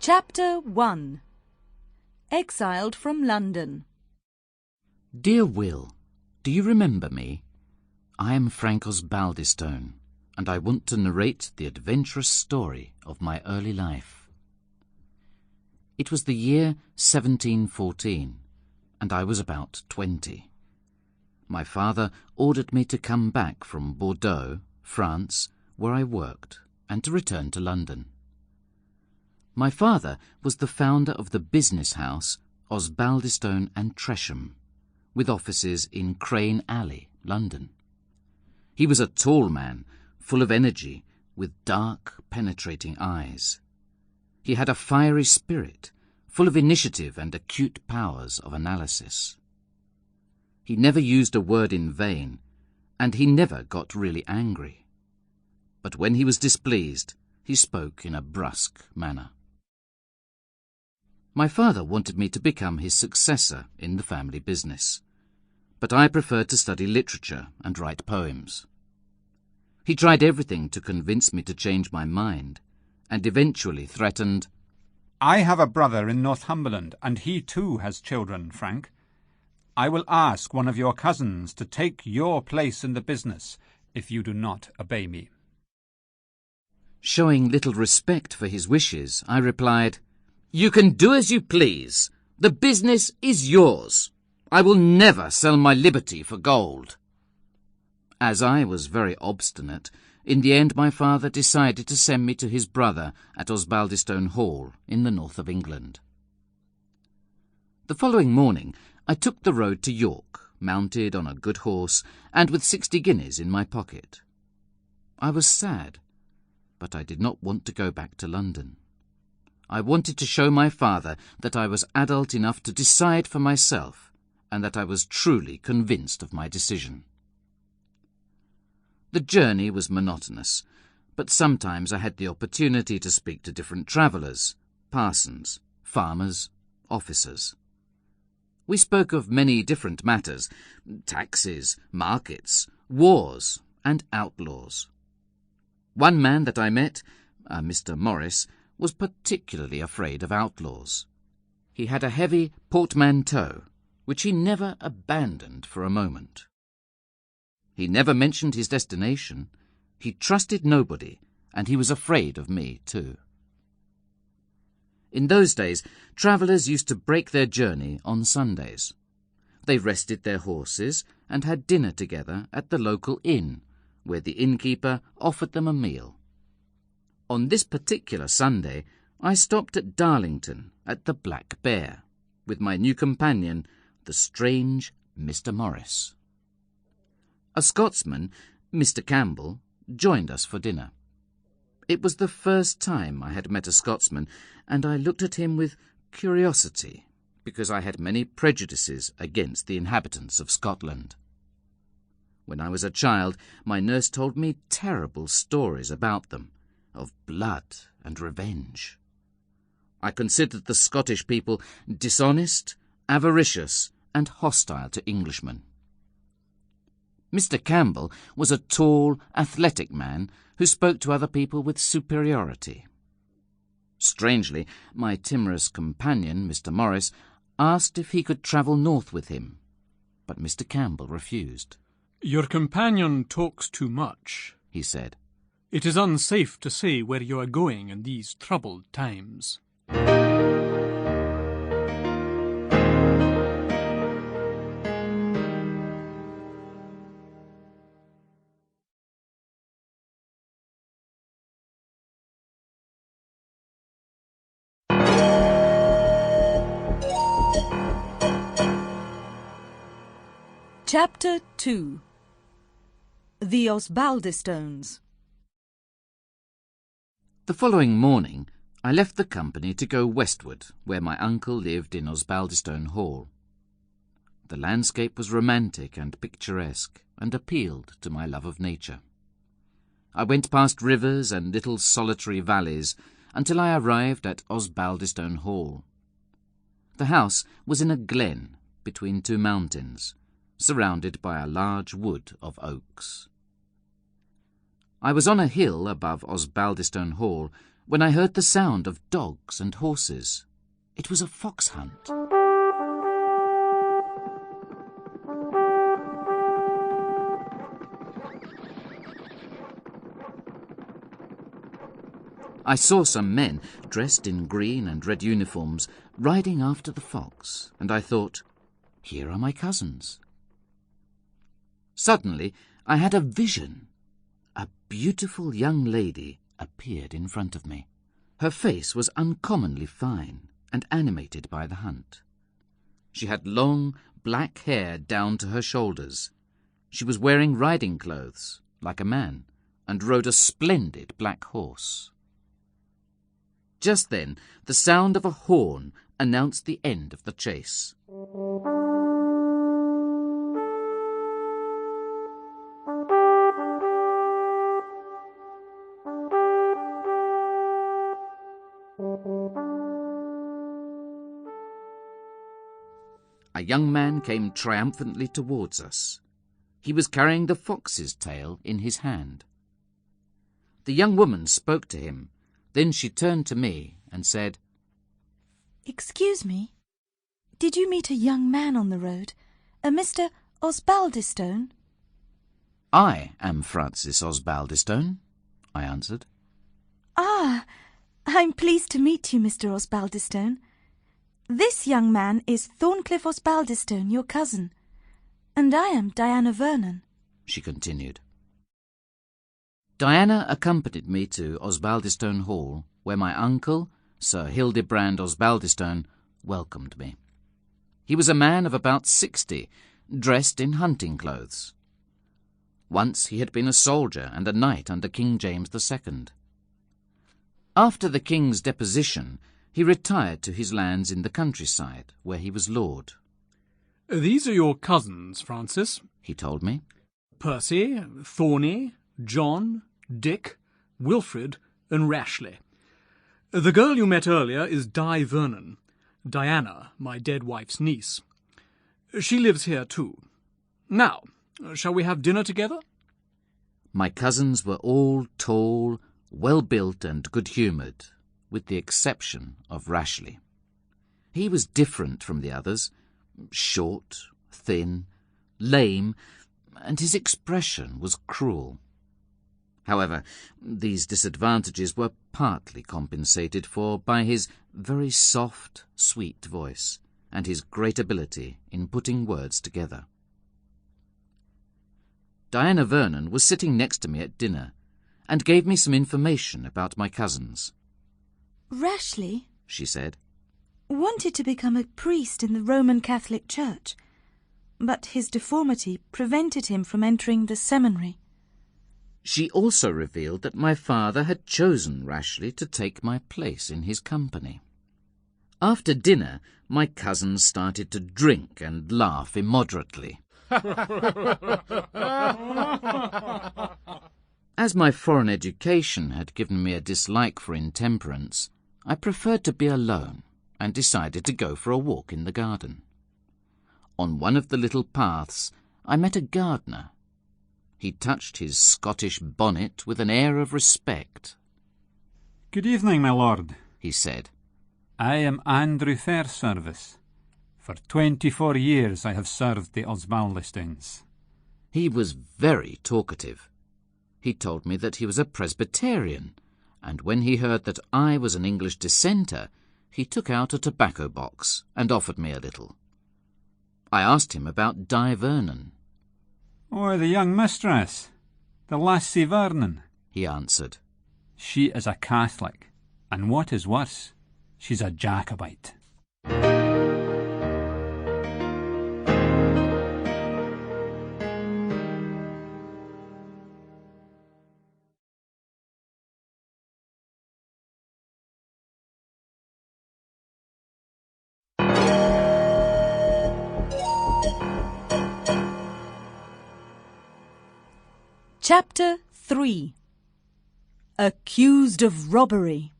Chapter 1. Exiled from London. Dear Will, do you remember me? I am Theosbaldistone, and I want to narrate the adventurous story of my early life. It was the year 1714, and I was about 20. My father ordered me to come back from Bordeaux, France, where I worked, and to return to London. My father was the founder of the business house Osbaldistone and Tresham, with offices in Crane Alley, London. He was a tall man, full of energy, with dark, penetrating eyes. He had a fiery spirit, full of initiative and acute powers of analysis. He never used a word in vain, and he never got really angry. But when he was displeased, he spoke in a brusque manner. My father wanted me to become his successor in the family business, but I preferred to study literature and write poems. He tried everything to convince me to change my mind, and eventually threatened, "I have a brother in Northumberland, and he too has children, Frank. I will ask one of your cousins to take your place in the business if you do not obey me." Showing little respect for his wishes, I replied, "You can do as you please. The business is yours. I will never sell my liberty for gold." As I was very obstinate, in the end my father decided to send me to his brother at Osbaldistone Hall in the north of England. The following morning I took the road to York, mounted on a good horse and with 60 guineas in my pocket. I was sad, but I did not want to go back to London. I wanted to show my father that I was adult enough to decide for myself, and that I was truly convinced of my decision. The journey was monotonous, but sometimes I had the opportunity to speak to different travellers, parsons, farmers, officers. We spoke of many different matters: taxes, markets, wars, and outlaws. One man that I met, Mr. Morris, was particularly afraid of outlaws. He had a heavy portmanteau, which he never abandoned for a moment. He never mentioned his destination. He trusted nobody, and he was afraid of me too. In those days, travellers used to break their journey on Sundays. They rested their horses and had dinner together at the local inn, where the innkeeper offered them a meal. On this particular Sunday, I stopped at Darlington at the Black Bear, with my new companion, the strange Mr. Morris. A Scotsman, Mr. Campbell, joined us for dinner. It was the first time I had met a Scotsman, and I looked at him with curiosity, because I had many prejudices against the inhabitants of Scotland. When I was a child, my nurse told me terrible stories about them, of blood and revenge. I considered the Scottish people dishonest, avaricious, and hostile to Englishmen. Mr. Campbell was a tall, athletic man who spoke to other people with superiority. Strangely, my timorous companion, Mr. Morris, asked if he could travel north with him, but Mr. Campbell refused. "Your companion talks too much," he said. "It is unsafe to say where you are going in these troubled times." Chapter 2. Theosbaldistones. The following morning, I left the company to go westward, where my uncle lived in Osbaldistone Hall. The landscape was romantic and picturesque, and appealed to my love of nature. I went past rivers and little solitary valleys until I arrived at Osbaldistone Hall. The house was in a glen between two mountains, surrounded by a large wood of oaks. I was on a hill above Osbaldistone Hall when I heard the sound of dogs and horses. It was a fox hunt. I saw some men, dressed in green and red uniforms, riding after the fox, and I thought, here are my cousins. Suddenly, I had a vision. A beautiful young lady appeared in front of me. Her face was uncommonly fine and animated by the hunt. She had long, black hair down to her shoulders. She was wearing riding clothes, like a man, and rode a splendid black horse. Just then, the sound of a horn announced the end of the chase. A young man came triumphantly towards us. He was carrying the fox's tail in his hand. The young woman spoke to him. Then she turned to me and said, "Excuse me, did you meet a young man on the road, a Mr. Osbaldistone?" "I am Francis Osbaldistone," I answered. "Ah, I'm pleased to meet you, Mr. Osbaldistone. This young man is Thorncliffe Osbaldistone, your cousin, and I am Diana Vernon," she continued. Diana accompanied me to Osbaldistone Hall, where my uncle, Sir Hildebrand Osbaldistone, welcomed me. He was a man of about 60, dressed in hunting clothes. Once he had been a soldier and a knight under King James II. After the king's deposition, he retired to his lands in the countryside, where he was lord. "These are your cousins, Francis," he told me. "Percy, Thorny, John, Dick, Wilfred, and Rashleigh. The girl you met earlier is Di Vernon, Diana, my dead wife's niece. She lives here too. Now, shall we have dinner together?" My cousins were all tall, well-built and good-humoured, with the exception of Rashleigh. He was different from the others, short, thin, lame, and his expression was cruel. However, these disadvantages were partly compensated for by his very soft, sweet voice and his great ability in putting words together. Diana Vernon was sitting next to me at dinner and gave me some information about my cousins. "Rashleigh," she said, "wanted to become a priest in the Roman Catholic Church, but his deformity prevented him from entering the seminary." She also revealed that my father had chosen Rashleigh to take my place in his company. After dinner, my cousins started to drink and laugh immoderately. As my foreign education had given me a dislike for intemperance, I preferred to be alone and decided to go for a walk in the garden. On one of the little paths, I met a gardener. He touched his Scottish bonnet with an air of respect. "Good evening, my lord," he said. "I am Andrew Fairservice. For 24 years I have served the Osbaldistones." He was very talkative. He told me that he was a Presbyterian, and when he heard that I was an English dissenter, he took out a tobacco box and offered me a little. I asked him about Di Vernon. "Oh, the young mistress, the lassie Vernon," he answered. "She is a Catholic, and what is worse, she's a Jacobite." Chapter 3. Accused of Robbery.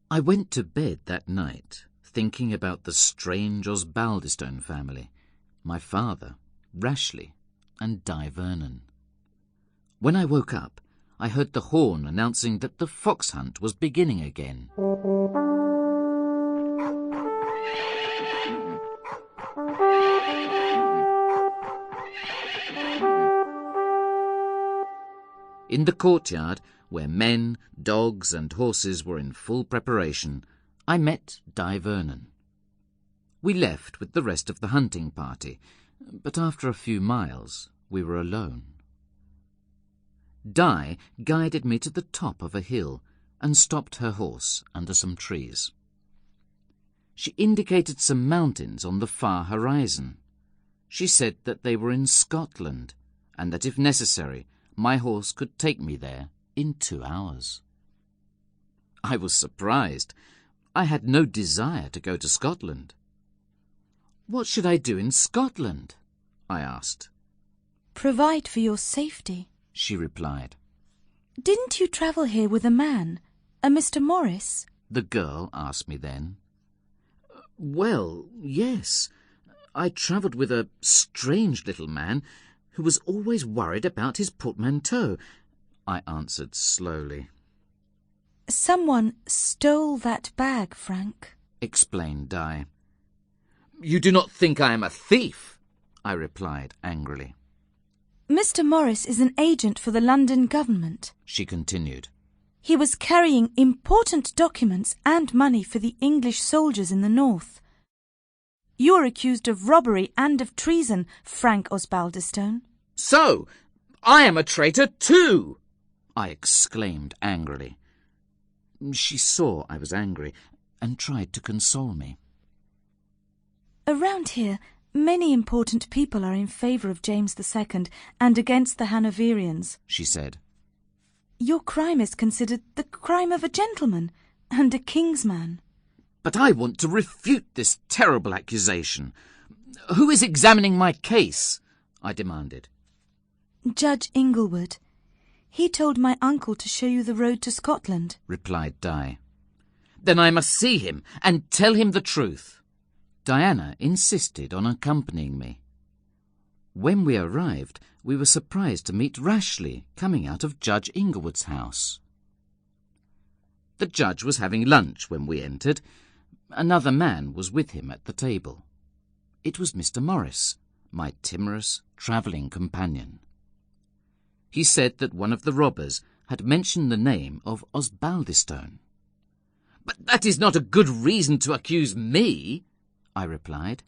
I went to bed that night thinking about the strange Osbaldistone family, my father, Rashleigh, and Di Vernon. When I woke up, I heard the horn announcing that the fox hunt was beginning again. In the courtyard, where men, dogs and horses were in full preparation, I met Di Vernon. We left with the rest of the hunting party, but after a few miles we were alone. Di guided me to the top of a hill and stopped her horse under some trees. She indicated some mountains on the far horizon. She said that they were in Scotland, and that if necessary, my horse could take me there in 2 hours. I was surprised. I had no desire to go to Scotland. "What should I do in Scotland?" I asked. "Provide for your safety," she replied. "Didn't you travel here with a man, a Mr. Morris?" The girl asked me then. "Well, yes. I travelled with a strange little man who was always worried about his portmanteau," I answered slowly. "Someone stole that bag, Frank," explained Di. "You do not think I am a thief?" I replied angrily. "Mr. Morris is an agent for the London government," she continued. "He was carrying important documents and money for the English soldiers in the north. You are accused of robbery and of treason, Frank Osbaldistone." "So, I am a traitor too!" I exclaimed angrily. She saw I was angry and tried to console me. "Around here, many important people are in favour of James II and against the Hanoverians," she said. "Your crime is considered the crime of a gentleman and a king's man." "But I want to refute this terrible accusation. Who is examining my case?" I demanded. "Judge Inglewood. He told my uncle to show you the road to Scotland," replied Di. "Then I must see him and tell him the truth." Diana insisted on accompanying me. When we arrived, we were surprised to meet Rashleigh coming out of Judge Inglewood's house. The judge was having lunch when we entered. Another man was with him at the table. It was Mr. Morris, my timorous travelling companion. He said that one of the robbers had mentioned the name of Osbaldistone. "But that is not a good reason to accuse me," I replied.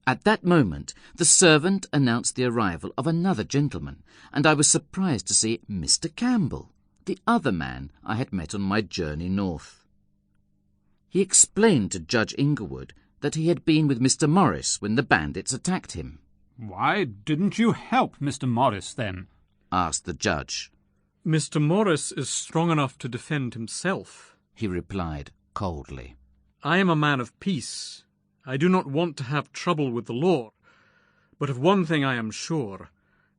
At that moment, the servant announced the arrival of another gentleman, and I was surprised to see Mr. Campbell, the other man I had met on my journey north. He explained to Judge Inglewood that he had been with Mr. Morris when the bandits attacked him. "Why didn't you help Mr. Morris, then?" asked the judge. "Mr. Morris is strong enough to defend himself," he replied coldly. "I am a man of peace. I do not want to have trouble with the law. But of one thing I am sure.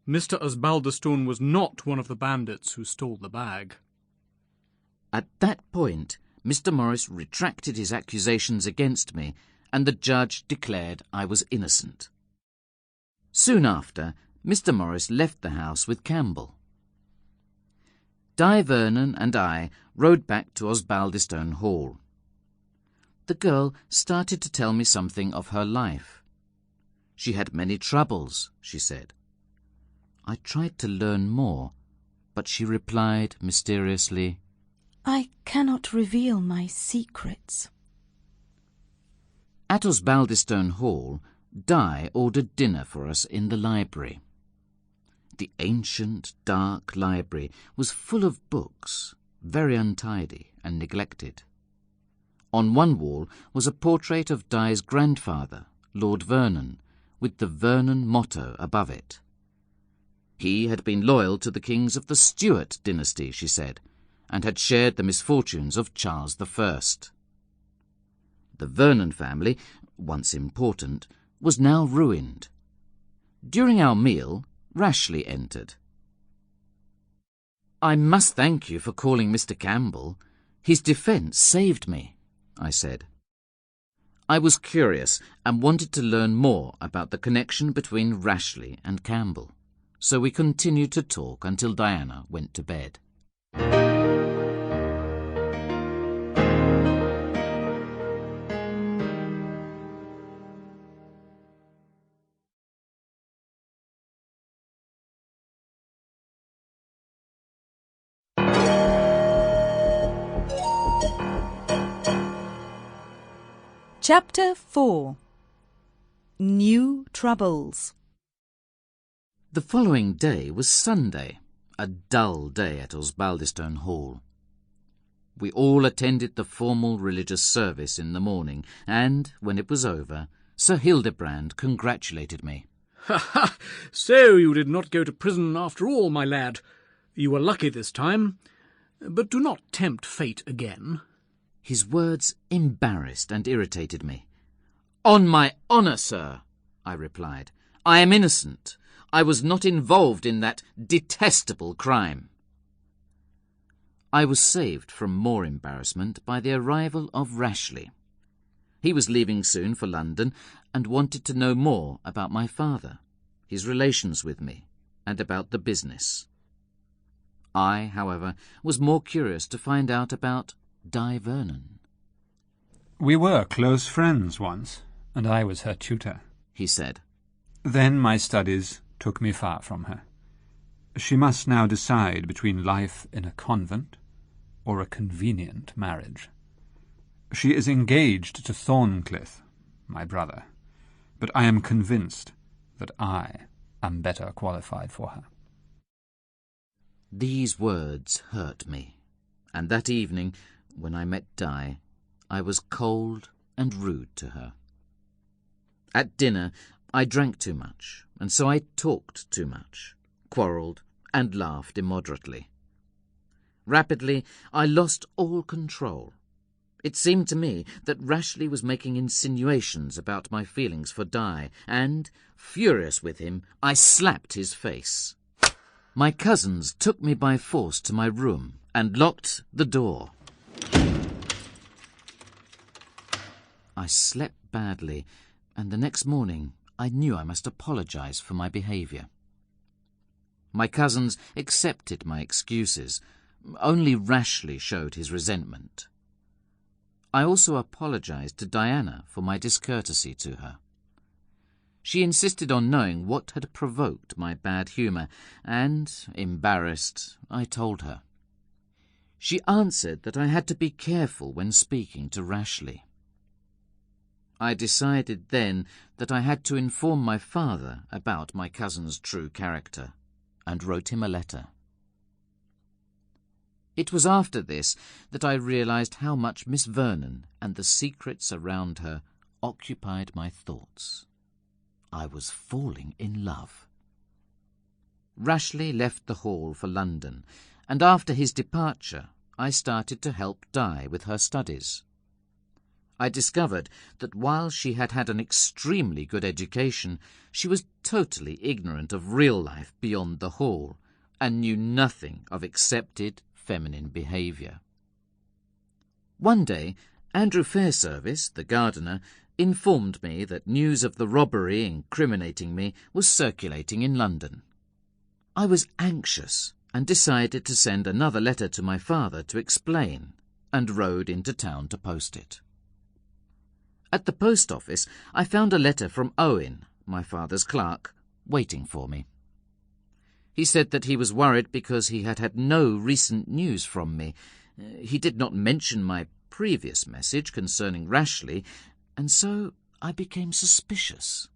Mr. Osbaldistone was not one of the bandits who stole the bag." At that point, Mr. Morris retracted his accusations against me, and the judge declared I was innocent. Soon after, Mr. Morris left the house with Campbell. Di Vernon and I rode back to Osbaldistone Hall. The girl started to tell me something of her life. She had many troubles, she said. I tried to learn more, but she replied mysteriously, "I cannot reveal my secrets." At Osbaldistone Hall, Di ordered dinner for us in the library. The ancient, dark library was full of books, very untidy and neglected. On one wall was a portrait of Di's grandfather, Lord Vernon, with the Vernon motto above it. He had been loyal to the kings of the Stuart dynasty, she said, and had shared the misfortunes of Charles I. The Vernon family, once important, was now ruined. During our meal, Rashleigh entered. "I must thank you for calling Mr. Campbell. His defence saved me," I said. I was curious and wanted to learn more about the connection between Rashleigh and Campbell, so we continued to talk until Diana went to bed. Chapter 4. New Troubles. The following day was Sunday, a dull day at Osbaldistone Hall. We all attended the formal religious service in the morning, and, when it was over, Sir Hildebrand congratulated me. "Ha ha! So you did not go to prison after all, my lad. You were lucky this time, but do not tempt fate again." His words embarrassed and irritated me. "On my honour, sir," I replied, "I am innocent. I was not involved in that detestable crime." I was saved from more embarrassment by the arrival of Rashleigh. He was leaving soon for London and wanted to know more about my father, his relations with me, and about the business. I, however, was more curious to find out about Di Vernon. "We were close friends once, and I was her tutor," he said. "Then my studies took me far from her. She must now decide between life in a convent or a convenient marriage. She is engaged to Thorncliff, my brother, but I am convinced that I am better qualified for her." These words hurt me, and that evening, when I met Di, I was cold and rude to her. At dinner, I drank too much, and so I talked too much, quarrelled, and laughed immoderately. Rapidly, I lost all control. It seemed to me that Rashleigh was making insinuations about my feelings for Di, and, furious with him, I slapped his face. My cousins took me by force to my room and locked the door. I slept badly, and the next morning I knew I must apologize for my behaviour. My cousins accepted my excuses. Only Rashleigh showed his resentment. I also apologized to Diana for my discourtesy to her. She insisted on knowing what had provoked my bad humour, and, embarrassed, I told her. She answered that I had to be careful when speaking to Rashleigh. I decided then that I had to inform my father about my cousin's true character, and wrote him a letter. It was after this that I realized how much Miss Vernon and the secrets around her occupied my thoughts. I was falling in love. Rashleigh left the Hall for London, and after his departure I started to help Di with her studies. I discovered that while she had had an extremely good education, she was totally ignorant of real life beyond the Hall, and knew nothing of accepted feminine behaviour. One day, Andrew Fairservice, the gardener, informed me that news of the robbery incriminating me was circulating in London. I was anxious and decided to send another letter to my father to explain, and rode into town to post it. At the post office I found a letter from Owen, my father's clerk, waiting for me. He said that he was worried because he had had no recent news from me. He did not mention my previous message concerning Rashleigh, and so I became suspicious.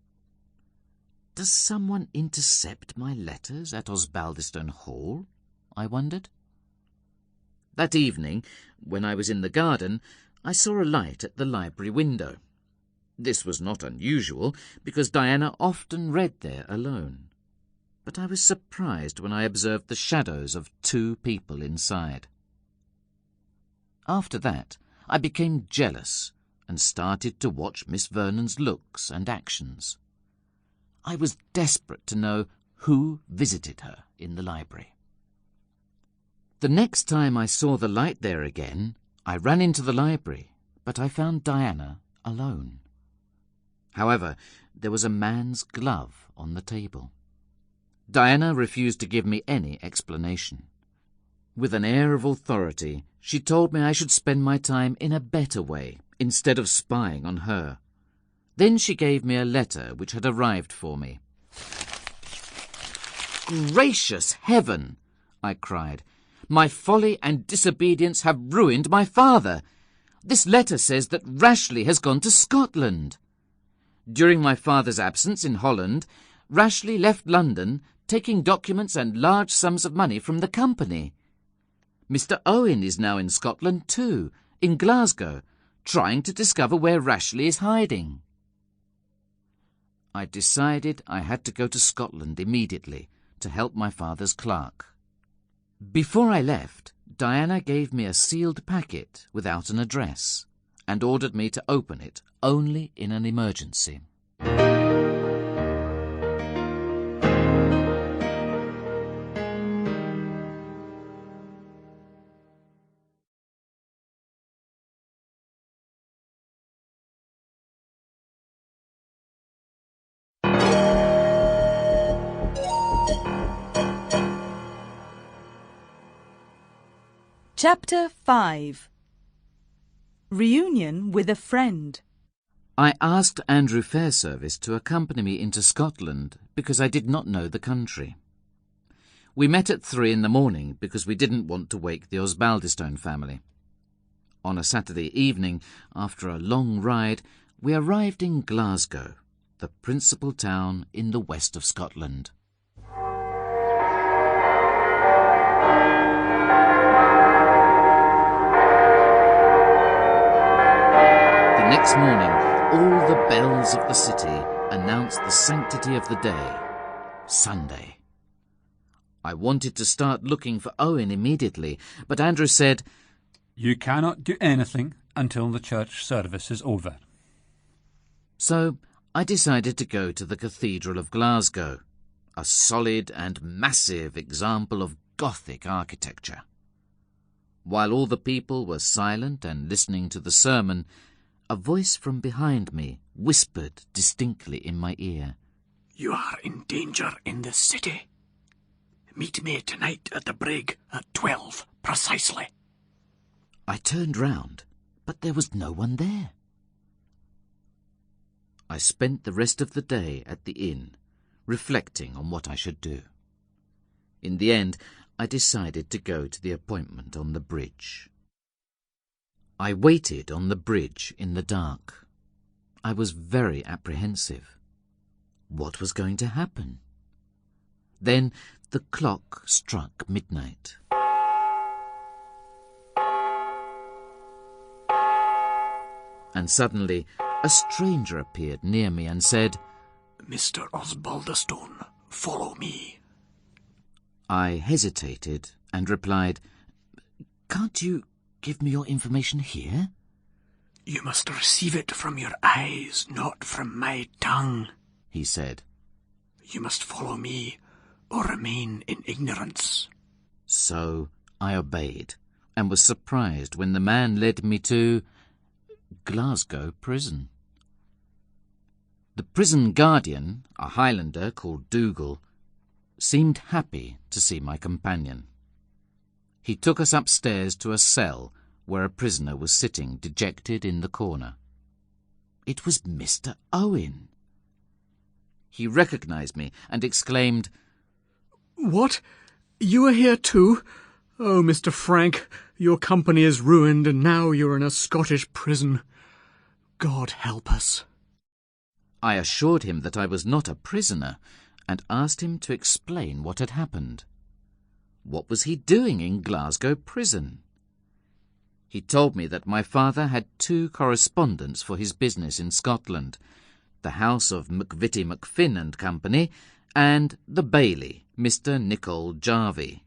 Does someone intercept my letters at Osbaldistone Hall? I wondered. That evening, when I was in the garden, I saw a light at the library window. This was not unusual, because Diana often read there alone. But I was surprised when I observed the shadows of 2 people inside. After that, I became jealous and started to watch Miss Vernon's looks and actions. I was desperate to know who visited her in the library. The next time I saw the light there again, I ran into the library, but I found Diana alone. However, there was a man's glove on the table. Diana refused to give me any explanation. With an air of authority, she told me I should spend my time in a better way, instead of spying on her. Then she gave me a letter which had arrived for me. "Gracious heaven!" I cried. "My folly and disobedience have ruined my father. This letter says that Rashleigh has gone to Scotland. During my father's absence in Holland, Rashleigh left London, taking documents and large sums of money from the company. Mr. Owen is now in Scotland too, in Glasgow, trying to discover where Rashleigh is hiding." I decided I had to go to Scotland immediately to help my father's clerk. Before I left, Diana gave me a sealed packet without an address and ordered me to open it only in an emergency. Chapter 5. Reunion with a Friend. I asked Andrew Fairservice to accompany me into Scotland because I did not know the country. We met at 3 in the morning because we didn't want to wake the Theosbaldistone family. On a Saturday evening, after a long ride, we arrived in Glasgow, the principal town in the west of Scotland. The next morning, all the bells of the city announced the sanctity of the day, Sunday. I wanted to start looking for Owen immediately, but Andrew said, "You cannot do anything until the church service is over." So I decided to go to the Cathedral of Glasgow, a solid and massive example of Gothic architecture. While all the people were silent and listening to the sermon, a voice from behind me whispered distinctly in my ear, "You are in danger in this city. Meet me tonight at the brig at 12 precisely." I turned round, but there was no one there. I spent the rest of the day at the inn, reflecting on what I should do. In the end, I decided to go to the appointment on the bridge. I waited on the bridge in the dark. I was very apprehensive. What was going to happen? Then the clock struck midnight. And suddenly a stranger appeared near me and said, "Mr. Osbaldistone, follow me." I hesitated and replied, "Can't you give me your information here?" "You must receive it from your eyes, not from my tongue," he said. "You must follow me or remain in ignorance." So I obeyed and was surprised when the man led me to Glasgow prison. The prison guardian, a Highlander called Dougal, seemed happy to see my companion. He took us upstairs to a cell where a prisoner was sitting dejected in the corner. It was Mr. Owen. He recognized me and exclaimed, "What? You are here too? Oh, Mr. Frank, your company is ruined, and now you're in a Scottish prison. God help us." I assured him that I was not a prisoner and asked him to explain what had happened. What was he doing in Glasgow prison? He told me that my father had 2 correspondents for his business in Scotland, the house of McVitie McFinn and Company, and the baillie, Mr. Nicol Jarvie.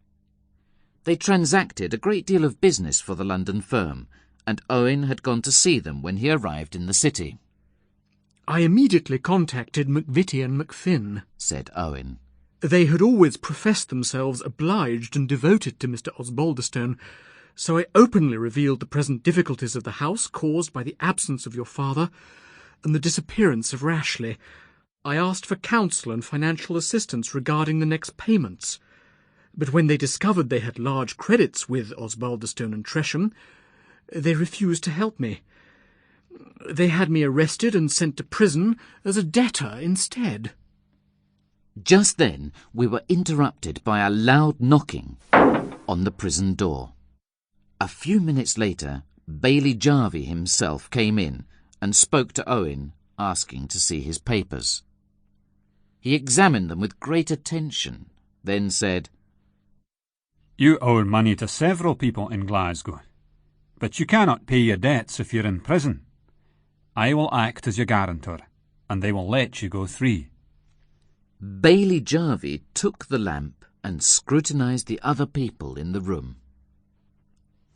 They transacted a great deal of business for the London firm, and Owen had gone to see them when he arrived in the city. "I immediately contacted McVitie and McFinn," said Owen. "They had always professed themselves obliged and devoted to Mr. Osbaldistone, so I openly revealed the present difficulties of the house caused by the absence of your father and the disappearance of Rashleigh. I asked for counsel and financial assistance regarding the next payments. But when they discovered they had large credits with Osbaldistone and Tresham, they refused to help me. They had me arrested and sent to prison as a debtor instead. Just then we were interrupted by a loud knocking on the prison door. A few minutes later, Bailey Jarvie himself came in and spoke to Owen, asking to see his papers. He examined them with great attention, then said, "You owe money to several people in Glasgow, but you cannot pay your debts if you're in prison. I will act as your guarantor, and they will let you go free." Bailey Jarvie took the lamp and scrutinised the other people in the room.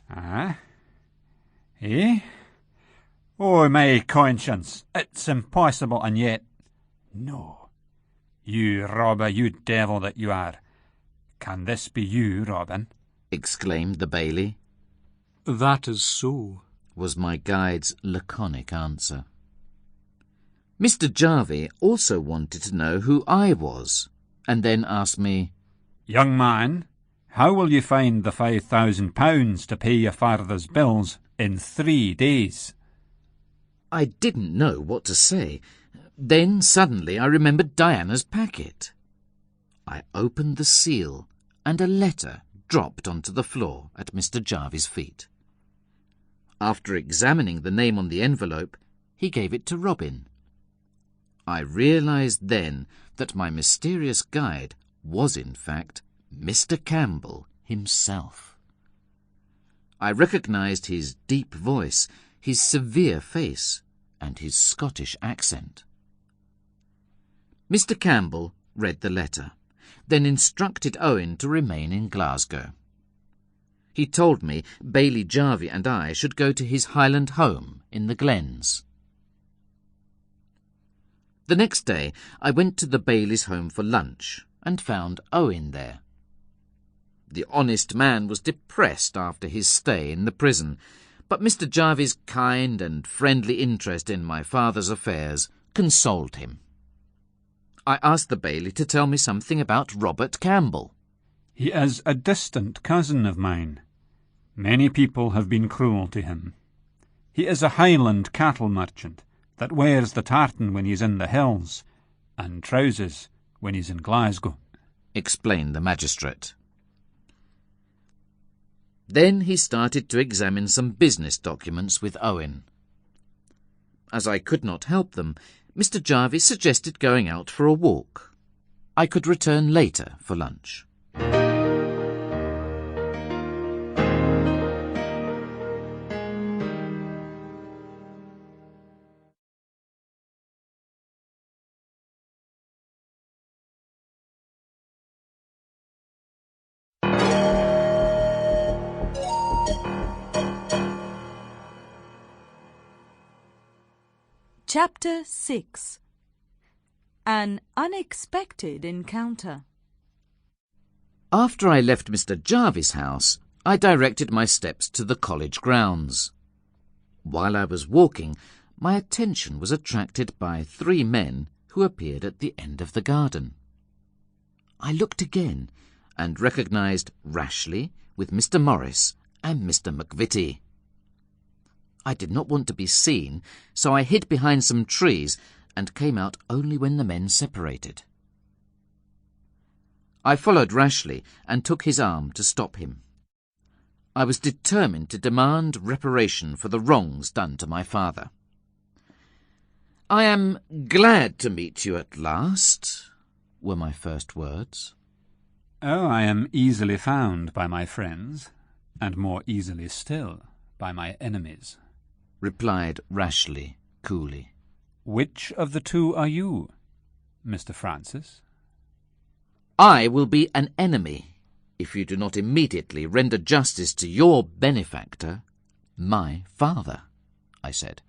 "Ah? Eh? Oh, my conscience, it's impossible, and yet... No. You robber, you devil that you are. Can this be you, Robin?" exclaimed the Bailey. "That is so," was my guide's laconic answer. Mr. Jarvie also wanted to know who I was, and then asked me, "Young man, how will you find the £5,000 to pay your father's bills in 3 days?" I didn't know what to say. Then suddenly I remembered Diana's packet. I opened the seal, and a letter dropped onto the floor at Mr. Jarvie's feet. After examining the name on the envelope, he gave it to Robin. I realised then that my mysterious guide was in fact Mr. Campbell himself. I recognised his deep voice, his severe face, and his Scottish accent. Mr. Campbell read the letter, then instructed Owen to remain in Glasgow. He told me Bailey Jarvie and I should go to his Highland home in the Glens. The next day I went to the Bailey's home for lunch and found Owen there. The honest man was depressed after his stay in the prison, but Mr. Jarvie's kind and friendly interest in my father's affairs consoled him. I asked the Bailey to tell me something about Robert Campbell. "He is a distant cousin of mine. Many people have been cruel to him. He is a Highland cattle merchant that wears the tartan when he's in the hills, and trousers when he's in Glasgow," explained the magistrate. Then he started to examine some business documents with Owen. As I could not help them, Mr. Jarvie suggested going out for a walk. I could return later for lunch. Chapter 6. An Unexpected Encounter. After I left Mr. Jarvie's house, I directed my steps to the college grounds. While I was walking, my attention was attracted by 3 men who appeared at the end of the garden. I looked again and recognised Rashleigh with Mr. Morris and Mr. McVitie. I did not want to be seen, so I hid behind some trees and came out only when the men separated. I followed Rashleigh and took his arm to stop him. I was determined to demand reparation for the wrongs done to my father. "I am glad to meet you at last," were my first words. "Oh, I am easily found by my friends, and more easily still by my enemies," replied Rashleigh coolly. "Which of the two are you, Mr. Francis?" "I will be an enemy if you do not immediately render justice to your benefactor, my father," I said.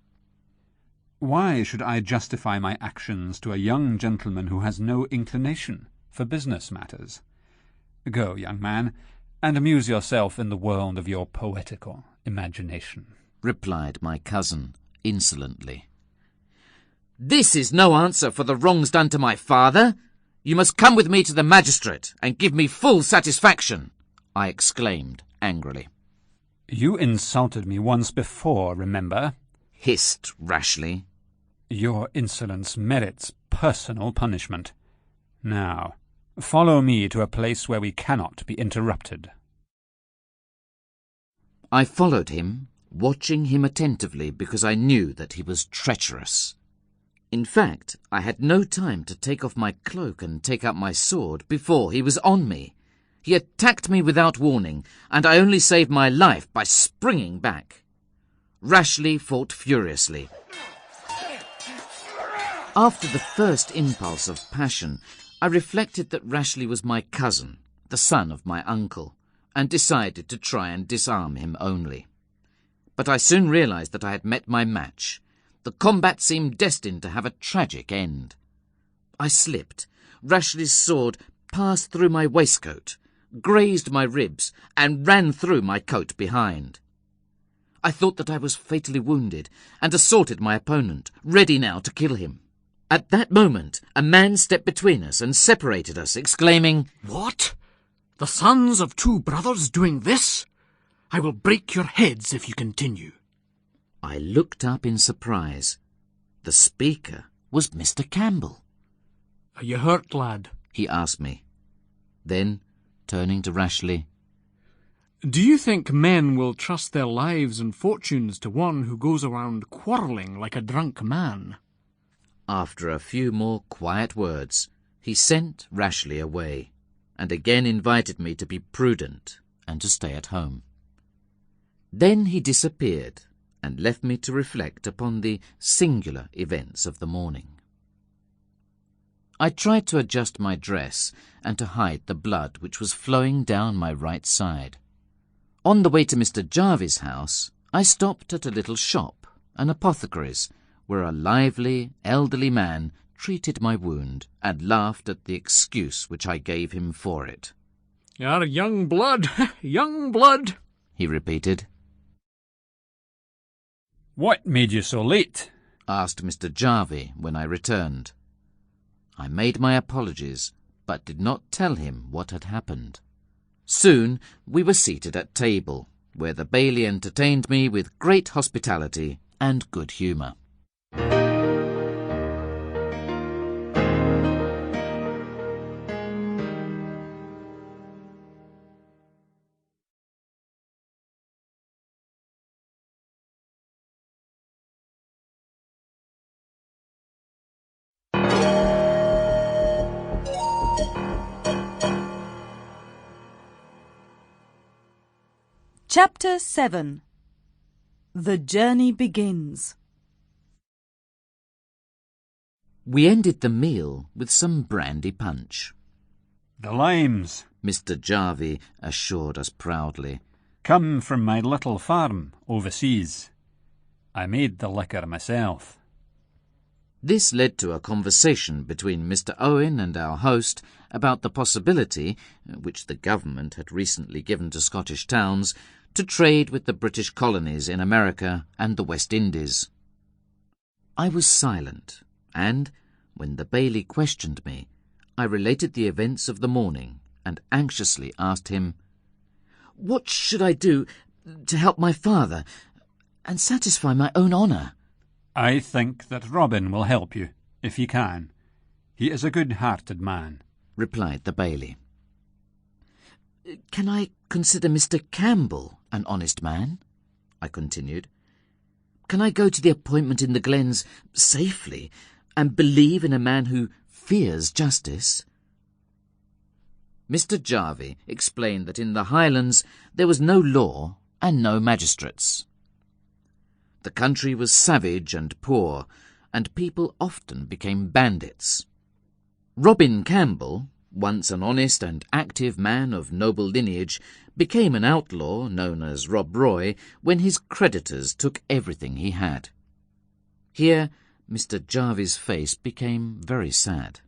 "Why should I justify my actions to a young gentleman who has no inclination for business matters? Go, young man, and amuse yourself in the world of your poetical imagination," replied my cousin insolently. "This is no answer for the wrongs done to my father. You must come with me to the magistrate and give me full satisfaction," I exclaimed angrily. You insulted me once before, remember? Hissed Rashleigh. Your insolence merits personal punishment. Now, follow me to a place where we cannot be interrupted. I followed him, watching him attentively because I knew that he was treacherous. In fact, I had no time to take off my cloak and take out my sword before he was on me. He attacked me without warning, and I only saved my life by springing back. Rashleigh fought furiously. After the first impulse of passion, I reflected that Rashleigh was my cousin, the son of my uncle, and decided to try and disarm him only. But I soon realised that I had met my match. The combat seemed destined to have a tragic end. I slipped. Rashleigh's sword passed through my waistcoat, grazed my ribs, and ran through my coat behind. I thought that I was fatally wounded, and assaulted my opponent, ready now to kill him. At that moment, a man stepped between us and separated us, exclaiming, "What? The sons of two brothers doing this? I will break your heads if you continue." I looked up in surprise. The speaker was Mr. Campbell. "Are you hurt, lad?" he asked me. Then, turning to Rashleigh, "Do you think men will trust their lives and fortunes to one who goes around quarrelling like a drunk man?" After a few more quiet words, he sent Rashleigh away, and again invited me to be prudent and to stay at home. Then he disappeared, and left me to reflect upon the singular events of the morning. I tried to adjust my dress and to hide the blood which was flowing down my right side. On the way to Mr. Jarvie's house, I stopped at a little shop, an apothecary's, where a lively, elderly man treated my wound and laughed at the excuse which I gave him for it. "You're young blood, young blood," he repeated. What made you so late? Asked Mr. Jarvie when I returned. I made my apologies, but did not tell him what had happened. Soon we were seated at table, where the baillie entertained me with great hospitality and good humour. Chapter 7. The Journey Begins. We ended the meal with some brandy punch. The limes Mr. Jarvie assured us proudly. come from my little farm overseas. I made the liquor myself. This led to a conversation between Mr. Owen and our host about the possibility, which the government had recently given to Scottish towns, to trade with the British colonies in America and the West Indies. I was silent, and, when the baillie questioned me, I related the events of the morning and anxiously asked him, "What should I do to help my father and satisfy my own honour?" I think that Robin will help you, if he can. He is a good-hearted man, replied the baillie. "Can I consider Mr. Campbell an honest man?" I continued. "Can I go to the appointment in the glens safely and believe in a man who fears justice?" Mr. Jarvie explained that in the Highlands there was no law and no magistrates. The country was savage and poor, and people often became bandits. Robin Campbell, once an honest and active man of noble lineage, became an outlaw known as Robbery when his creditors took everything he had. Here Mr. Jarvie's face became very sad.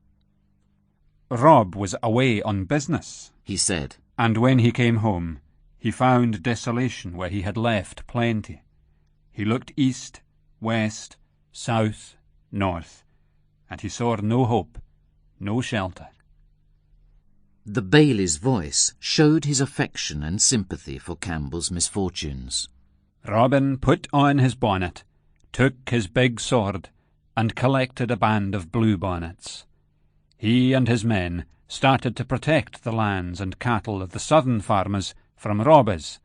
Rob was away on business, he said, and when he came home, he found desolation where he had left plenty. He looked east, west, south, north, and he saw no hope, no shelter. The bailie's voice showed his affection and sympathy for Campbell's misfortunes. Robin put on his bonnet, took his big sword, and collected a band of bluebonnets. He and his men started to protect the lands and cattle of the southern farmers from robbers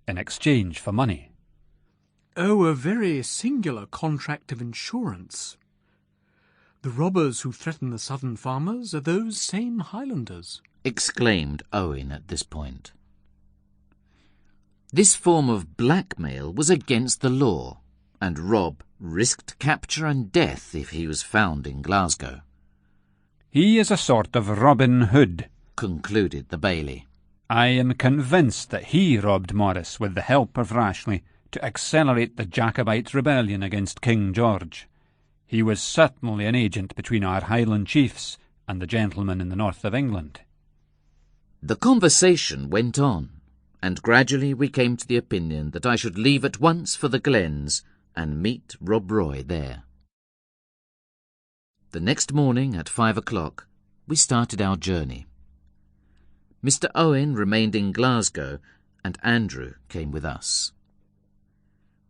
in exchange for money. Oh, a very singular contract of insurance. The robbers who threaten the southern farmers are those same Highlanders, exclaimed Owen at this point. This form of blackmail was against the law, and Rob risked capture and death if he was found in Glasgow. He is a sort of Robin Hood, concluded the bailie. I am convinced that he robbed Morris with the help of Rashleigh to accelerate the Jacobite rebellion against King George. He was certainly an agent between our Highland chiefs and the gentlemen in the north of England. The conversation went on, and gradually we came to the opinion that I should leave at once for the glens and meet Rob Roy there. The next morning at 5 o'clock we started our journey. Mr. Owen remained in Glasgow, and Andrew came with us.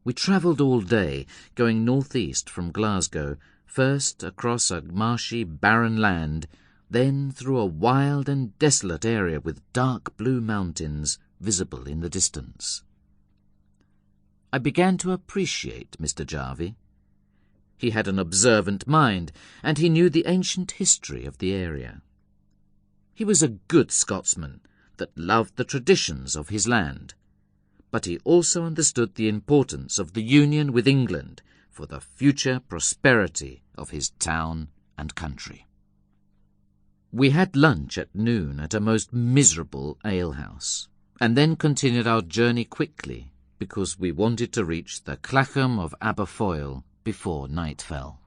We travelled all day, going northeast from Glasgow, first across a marshy, barren land, then through a wild and desolate area with dark blue mountains visible in the distance. I began to appreciate Mr. Jarvie. He had an observant mind, and he knew the ancient history of the area. He was a good Scotsman that loved the traditions of his land, but he also understood the importance of the union with England for the future prosperity of his town and country. We had lunch at noon at a most miserable alehouse, and then continued our journey quickly because we wanted to reach the Clachan of Aberfoyle before night fell.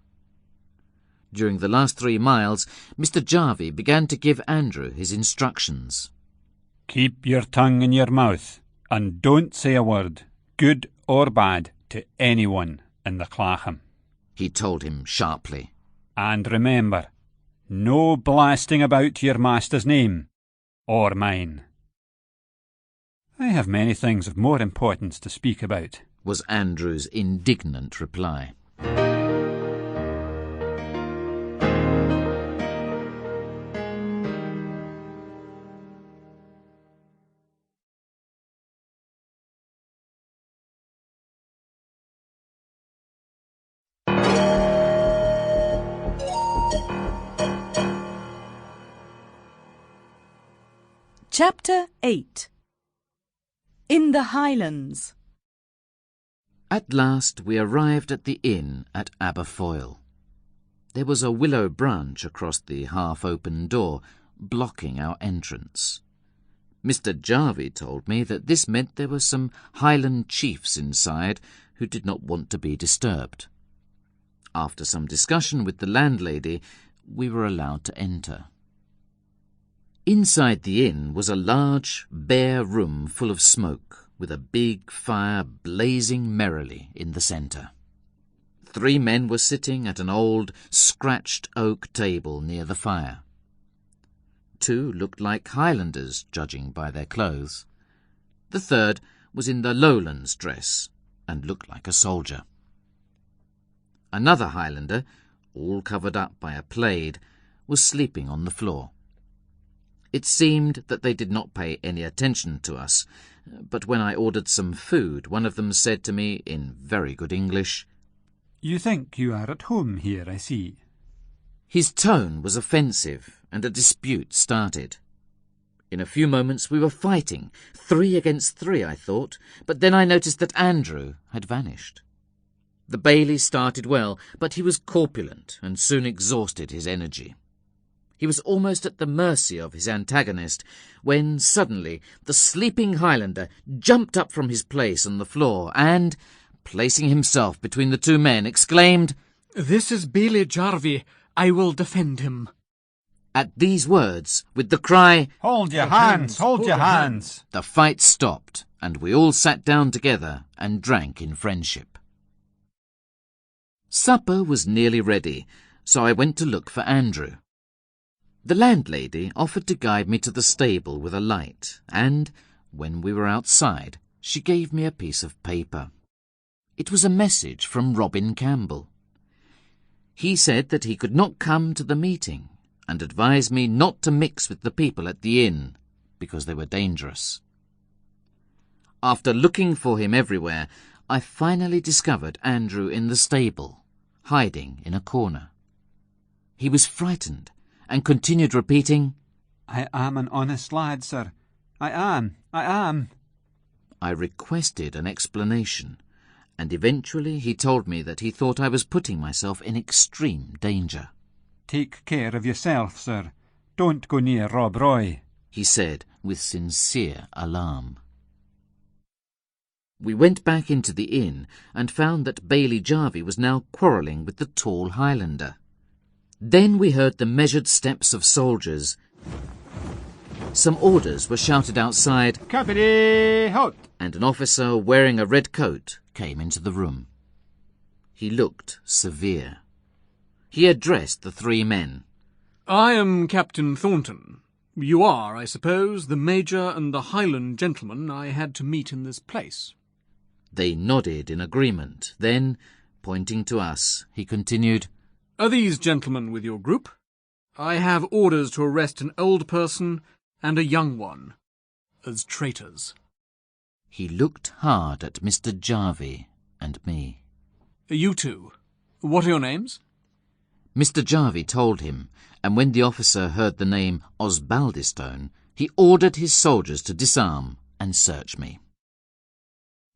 During the last 3 miles, Mr. Jarvie began to give Andrew his instructions. Keep your tongue in your mouth, and don't say a word, good or bad, to anyone in the Clachan, he told him sharply. And remember, no blasting about your master's name, or mine. I have many things of more importance to speak about, was Andrew's indignant reply. Chapter 8. In the Highlands. At last we arrived at the inn at Aberfoyle. There was a willow branch across the half-open door, blocking our entrance. Mr. Jarvie told me that this meant there were some Highland chiefs inside who did not want to be disturbed. After some discussion with the landlady, we were allowed to enter. Inside the inn was a large, bare room full of smoke, with a big fire blazing merrily in the centre. 3 men were sitting at an old, scratched oak table near the fire. 2 looked like Highlanders, judging by their clothes. The 3rd was in the Lowlands dress, and looked like a soldier. Another Highlander, all covered up by a plaid, was sleeping on the floor. It seemed that they did not pay any attention to us, but when I ordered some food, one of them said to me in very good English, You think you are at home here, I see. His tone was offensive, and a dispute started. In a few moments we were fighting, 3 against 3, I thought, but then I noticed that Andrew had vanished. The bailie started well, but he was corpulent and soon exhausted his energy. He was almost at the mercy of his antagonist, when suddenly the sleeping Highlander jumped up from his place on the floor and, placing himself between the 2 men, exclaimed, "This is Bailie Jarvie. I will defend him." At these words, with the cry, Hold your hands, hold your hands, the fight stopped, and we all sat down together and drank in friendship. Supper was nearly ready, so I went to look for Andrew. The landlady offered to guide me to the stable with a light, and, when we were outside, she gave me a piece of paper. It was a message from Robin Campbell. He said that he could not come to the meeting, and advised me not to mix with the people at the inn, because they were dangerous. After looking for him everywhere, I finally discovered Andrew in the stable, hiding in a corner. He was frightened, and continued repeating, "I am an honest lad, sir. I am. I requested an explanation, and eventually he told me that he thought I was putting myself in extreme danger. Take care of yourself, sir. Don't go near Rob Roy, he said with sincere alarm. We went back into the inn and found that Bailey Jarvie was now quarrelling with the tall Highlander. Then we heard the measured steps of soldiers. Some orders were shouted outside, "Company, halt!" and an officer wearing a red coat came into the room. He looked severe. He addressed the three men. "I am Captain Thornton. You are, I suppose, the Major and the Highland gentleman I had to meet in this place." They nodded in agreement. Then, pointing to us, he continued, "Are these gentlemen with your group? I have orders to arrest an old person and a young one as traitors." He looked hard at Mr. Jarvie and me. "You two, what are your names?" Mr. Jarvie told him, and when the officer heard the name Theosbaldistone, he ordered his soldiers to disarm and search me.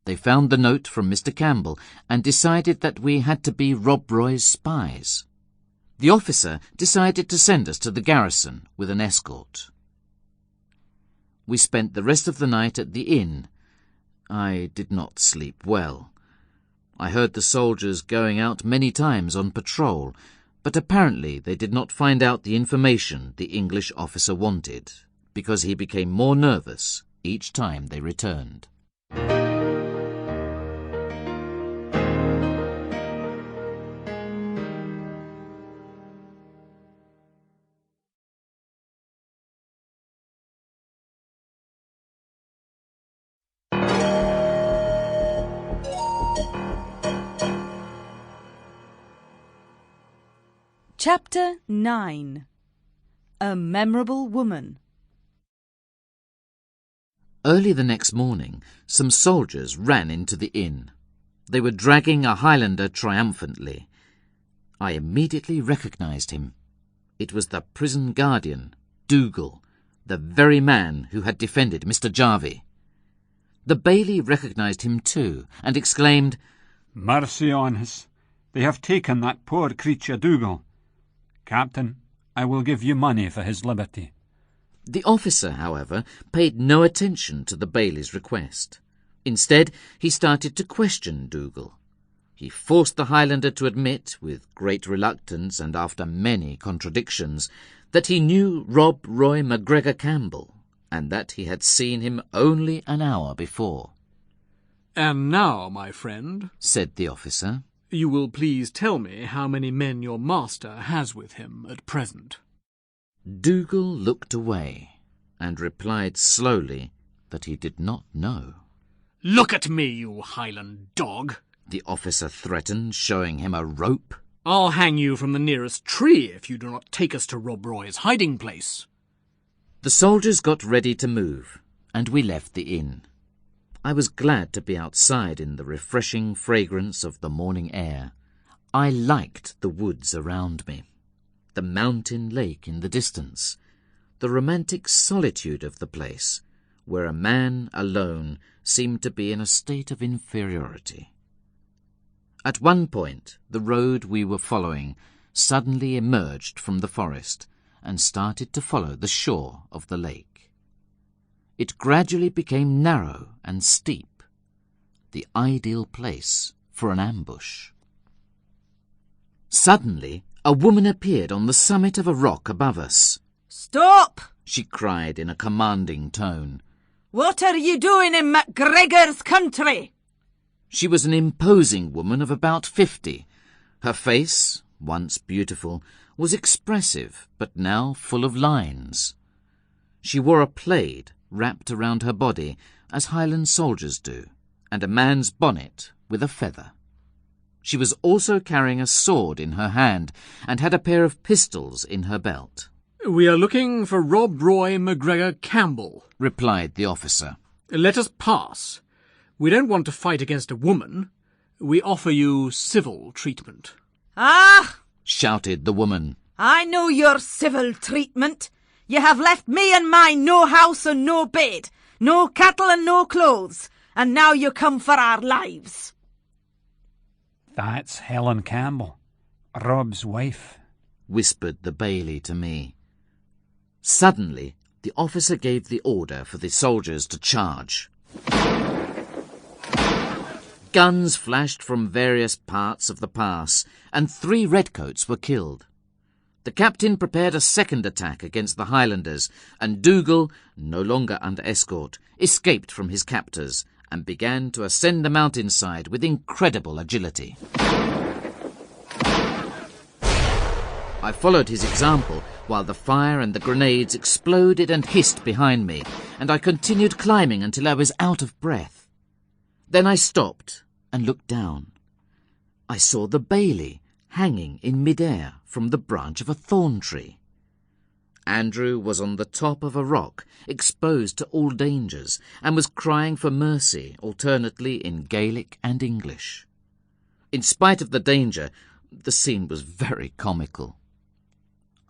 They found the note from Mr. Campbell and decided that we had to be Rob Roy's spies. The officer decided to send us to the garrison with an escort. We spent the rest of the night at the inn. I did not sleep well. I heard the soldiers going out many times on patrol, but apparently they did not find out the information the English officer wanted, because he became more nervous each time they returned. Chapter 9. A Memorable Woman. Early the next morning, some soldiers ran into the inn. They were dragging a Highlander triumphantly. I immediately recognized him. It was the prison guardian, Dougal, the very man who had defended Mr. Jarvie. The bailey recognized him too, and exclaimed, "Mercy on us! They have taken that poor creature Dougal. Captain, I will give you money for his liberty." The officer, however, paid no attention to the bailey's request. Instead, he started to question Dougal. He forced the Highlander to admit, with great reluctance and after many contradictions, that he knew Rob Roy MacGregor Campbell, and that he had seen him only an hour before. "And now, my friend," said the officer, "you will please tell me how many men your master has with him at present." Dougal looked away and replied slowly that he did not know. "Look at me, you Highland dog," the officer threatened, showing him a rope. "I'll hang you from the nearest tree if you do not take us to Rob Roy's hiding place." The soldiers got ready to move, and we left the inn. I was glad to be outside in the refreshing fragrance of the morning air. I liked the woods around me, the mountain lake in the distance, the romantic solitude of the place, where a man alone seemed to be in a state of inferiority. At one point, the road we were following suddenly emerged from the forest and started to follow the shore of the lake. It gradually became narrow and steep, the ideal place for an ambush. Suddenly, a woman appeared on the summit of a rock above us. "Stop!" she cried in a commanding tone. "What are you doing in MacGregor's country?" She was an imposing woman of about 50. Her face, once beautiful, was expressive, but now full of lines. She wore a plaid wrapped around her body, as Highland soldiers do, and a man's bonnet with a feather. She was also carrying a sword in her hand, and had a pair of pistols in her belt. "We are looking for Rob Roy McGregor Campbell," replied the officer. "Let us pass. We don't want to fight against a woman. We offer you civil treatment." Ah! shouted the woman. I know your civil treatment. You have left me and mine no house and no bed, no cattle and no clothes, and now you come for our lives. That's Helen Campbell, Rob's wife, whispered the bailey to me. Suddenly, the officer gave the order for the soldiers to charge. Guns flashed from various parts of the pass, and 3 redcoats were killed. The captain prepared a second attack against the Highlanders, and Dougal, no longer under escort, escaped from his captors and began to ascend the mountainside with incredible agility. I followed his example while the fire and the grenades exploded and hissed behind me, and I continued climbing until I was out of breath. Then I stopped and looked down. I saw the bailey hanging in mid-air from the branch of a thorn tree. Andrew was on the top of a rock, exposed to all dangers, and was crying for mercy alternately in Gaelic and English. In spite of the danger, the scene was very comical.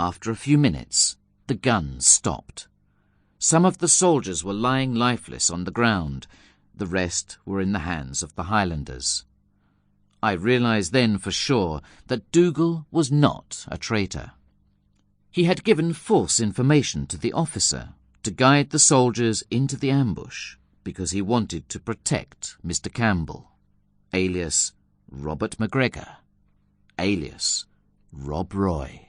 After a few minutes, the guns stopped. Some of the soldiers were lying lifeless on the ground. The rest were in the hands of the Highlanders. I realized then for sure that Dougal was not a traitor. He had given false information to the officer to guide the soldiers into the ambush because he wanted to protect Mr. Campbell, alias Robert McGregor, alias Rob Roy.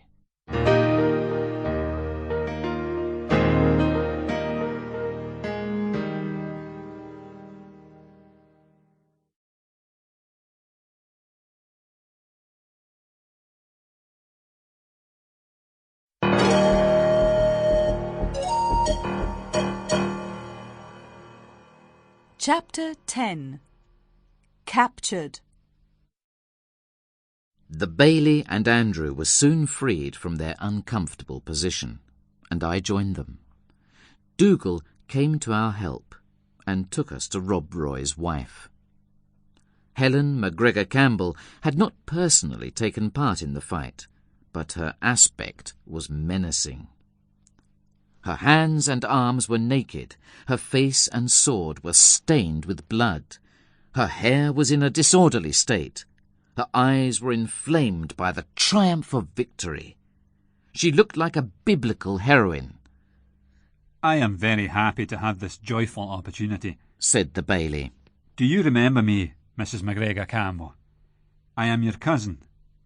Chapter 10. Captured. The bailey and Andrew were soon freed from their uncomfortable position, and I joined them. Dougal came to our help and took us to Rob Roy's wife. Helen McGregor Campbell had not personally taken part in the fight, but her aspect was menacing. Her hands and arms were naked, her face and sword were stained with blood, her hair was in a disorderly state, her eyes were inflamed by the triumph of victory. She looked like a biblical heroine. "I am very happy to have this joyful opportunity," said the bailey. "Do you remember me, Mrs. McGregor Campbell? I am your cousin,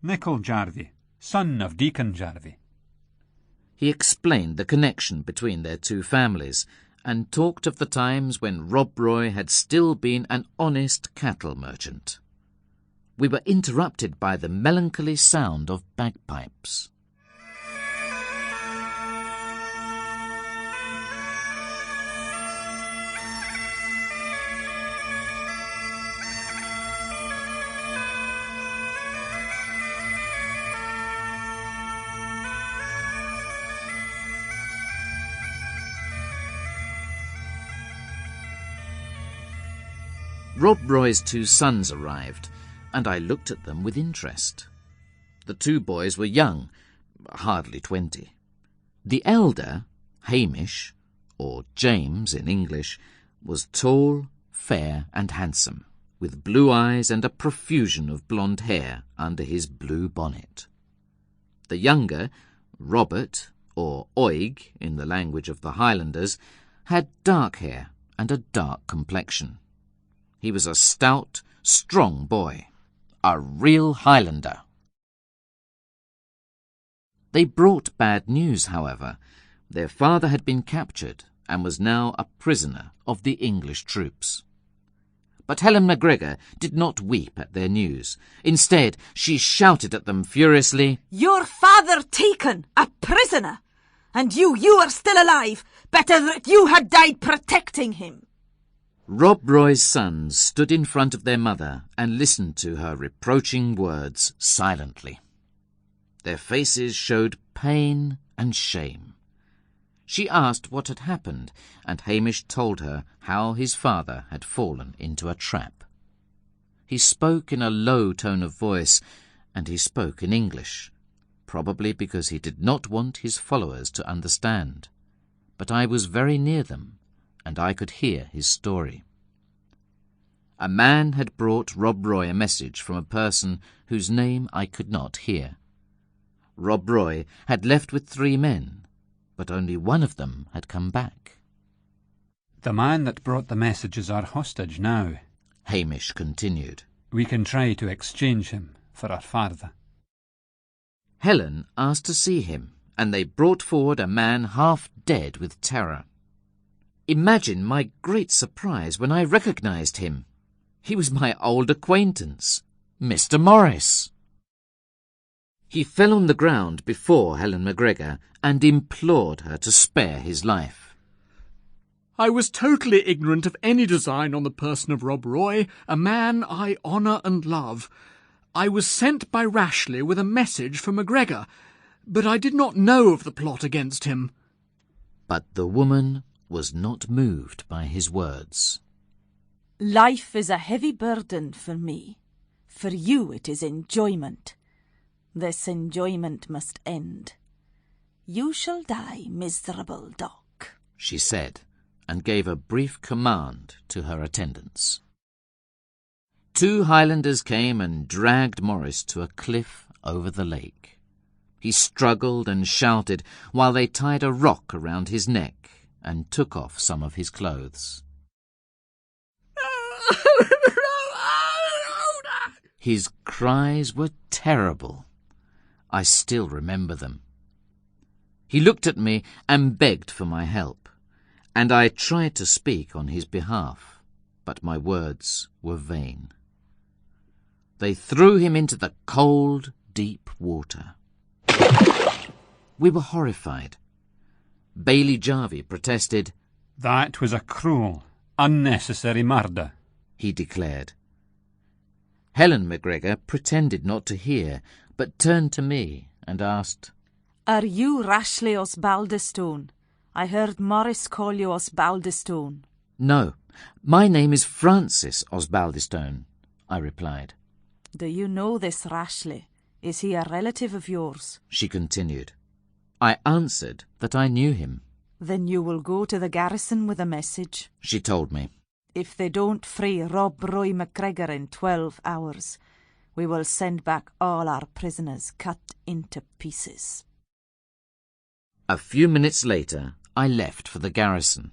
Nicol Jarvie, son of Deacon Jarvie." He explained the connection between their two families and talked of the times when Rob Roy had still been an honest cattle merchant. We were interrupted by the melancholy sound of bagpipes. Rob Roy's 2 sons arrived, and I looked at them with interest. The 2 boys were young, hardly 20. The elder, Hamish, or James in English, was tall, fair and handsome, with blue eyes and a profusion of blonde hair under his blue bonnet. The younger, Robert, or Oig in the language of the Highlanders, had dark hair and a dark complexion. He was a stout, strong boy, a real Highlander. They brought bad news, however. Their father had been captured and was now a prisoner of the English troops. But Helen MacGregor did not weep at their news. Instead, she shouted at them furiously, "Your father taken, a prisoner! And you are still alive! Better that you had died protecting him!" Rob Roy's sons stood in front of their mother and listened to her reproaching words silently. Their faces showed pain and shame. She asked what had happened, and Hamish told her how his father had fallen into a trap. He spoke in a low tone of voice, and he spoke in English, probably because he did not want his followers to understand. But I was very near them, and I could hear his story. A man had brought Rob Roy a message from a person whose name I could not hear. Rob Roy had left with 3 men, but only one of them had come back. "The man that brought the message is our hostage now," Hamish continued. "We can try to exchange him for our father." Helen asked to see him, and they brought forward a man half dead with terror. Imagine my great surprise when I recognized him. He was my old acquaintance, Mr. Morris. He fell on the ground before Helen MacGregor and implored her to spare his life. "I was totally ignorant of any design on the person of Rob Roy, a man I honour and love. I was sent by Rashleigh with a message for MacGregor, but I did not know of the plot against him." But the woman was not moved by his words. Life is a heavy burden for me. For you it is enjoyment. This enjoyment must end. You shall die, miserable dog, she said, and gave a brief command to her attendants. 2 Highlanders came and dragged Morris to a cliff over the lake. He struggled and shouted while they tied a rock around his neck and took off some of his clothes. His cries were terrible. I still remember them. He looked at me and begged for my help, and I tried to speak on his behalf, but my words were vain. They threw him into the cold, deep water. We were horrified. Bailey Jarvie protested. "That was a cruel, unnecessary murder," he declared. Helen MacGregor pretended not to hear, but turned to me and asked, Are you Rashleigh Osbaldistone? I heard Morris call you Osbaldistone. No, my name is Francis Osbaldistone, I replied. Do you know this Rashleigh? Is he a relative of yours? She continued. I answered that I knew him. Then you will go to the garrison with a message, she told me. If they don't free Rob Roy MacGregor in 12 hours, we will send back all our prisoners cut into pieces. A few minutes later, I left for the garrison.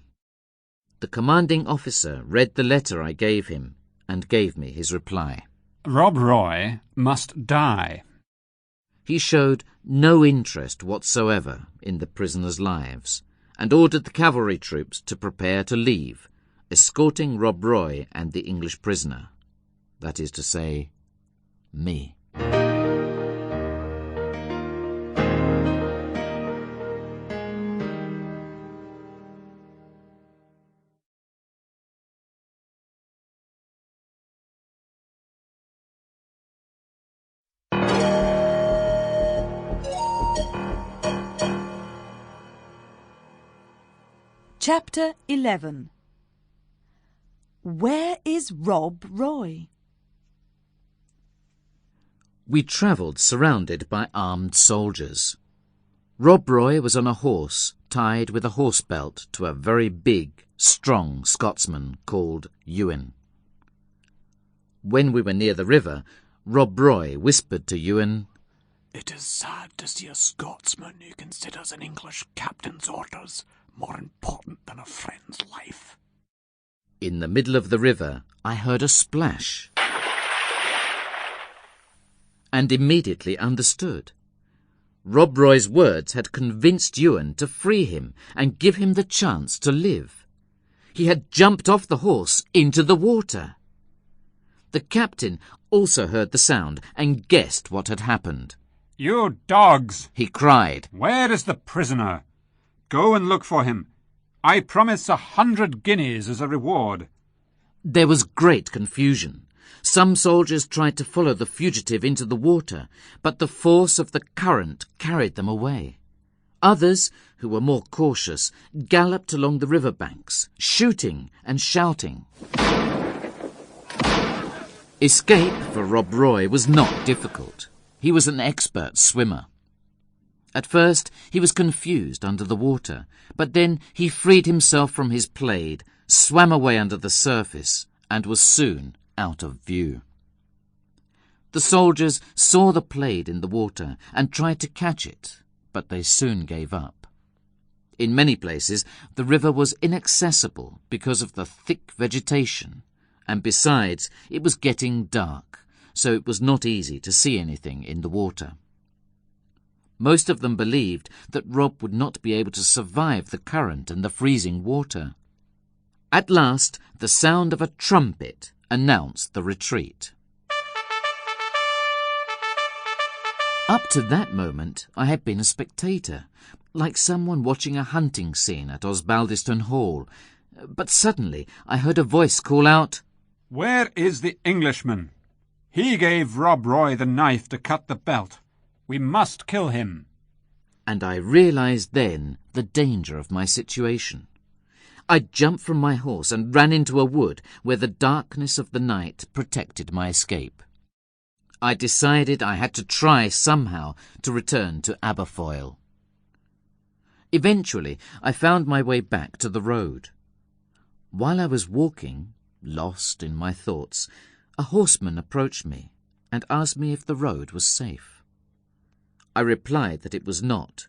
The commanding officer read the letter I gave him and gave me his reply. Rob Roy must die. He showed no interest whatsoever in the prisoners' lives and ordered the cavalry troops to prepare to leave, escorting Rob Roy and the English prisoner. That is to say, me. Chapter 11. Where is Rob Roy? We travelled surrounded by armed soldiers. Rob Roy was on a horse tied with a horse belt to a very big, strong Scotsman called Ewan. When we were near the river, Rob Roy whispered to Ewan, It is sad to see a Scotsman who considers an English captain's orders more important than a friend's life. In the middle of the river, I heard a splash and immediately understood. Rob Roy's words had convinced Ewan to free him and give him the chance to live. He had jumped off the horse into the water. The captain also heard the sound and guessed what had happened. "You dogs!" He cried. "Where is the prisoner? Go and look for him. I promise 100 guineas as a reward." There was great confusion. Some soldiers tried to follow the fugitive into the water, but the force of the current carried them away. Others, who were more cautious, galloped along the river banks, shooting and shouting. Escape for Rob Roy was not difficult. He was an expert swimmer. At first he was confused under the water, but then he freed himself from his plaid, swam away under the surface, and was soon out of view. The soldiers saw the plaid in the water and tried to catch it, but they soon gave up. In many places the river was inaccessible because of the thick vegetation, and besides it was getting dark, so it was not easy to see anything in the water. Most of them believed that Rob would not be able to survive the current and the freezing water. At last, the sound of a trumpet announced the retreat. Up to that moment, I had been a spectator, like someone watching a hunting scene at Theosbaldistone Hall. But suddenly I heard a voice call out, "Where is the Englishman? He gave Rob Roy the knife to cut the belt. We must kill him." And I realized then the danger of my situation. I jumped from my horse and ran into a wood where the darkness of the night protected my escape. I decided I had to try somehow to return to Aberfoyle. Eventually I found my way back to the road. While I was walking, lost in my thoughts, a horseman approached me and asked me if the road was safe. I replied that it was not,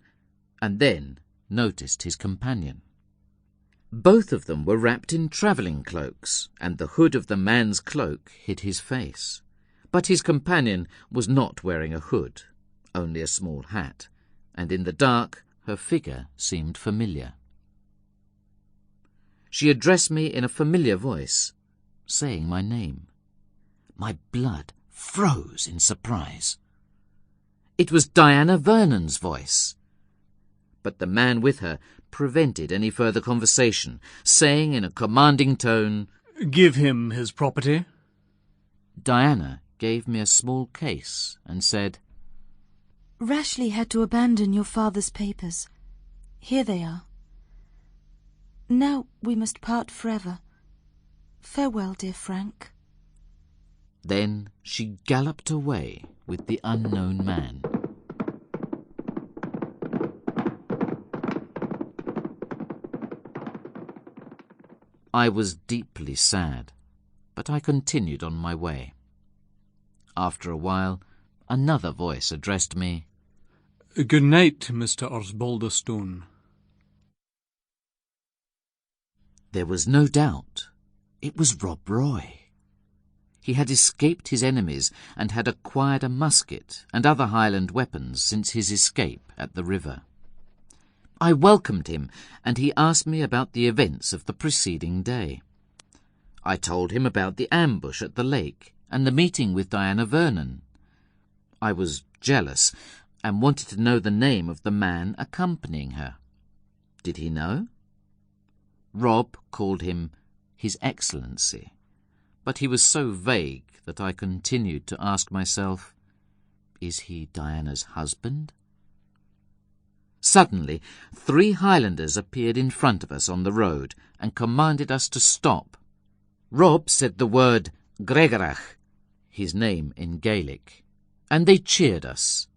and then noticed his companion. Both of them were wrapped in travelling cloaks, and the hood of the man's cloak hid his face. But his companion was not wearing a hood, only a small hat, and in the dark her figure seemed familiar. She addressed me in a familiar voice, saying my name. My blood froze in surprise. It was Diana Vernon's voice. But the man with her prevented any further conversation, saying in a commanding tone, "Give him his property." Diana gave me a small case and said, Rashleigh had to abandon your father's papers. Here they are. Now we must part forever. Farewell, dear Frank. Then she galloped away with the unknown man. I was deeply sad, but I continued on my way. After a while, another voice addressed me. "Good night, Mr. Theosbaldistone." There was no doubt. It was Rob Roy. He had escaped his enemies and had acquired a musket and other Highland weapons since his escape at the river. I welcomed him, and he asked me about the events of the preceding day. I told him about the ambush at the lake and the meeting with Diana Vernon. I was jealous and wanted to know the name of the man accompanying her. Did he know? Rob called him His Excellency, but he was so vague that I continued to ask myself, is he Diana's husband? Suddenly, 3 Highlanders appeared in front of us on the road and commanded us to stop. Rob said the word Gregorach, his name in Gaelic, and they cheered us.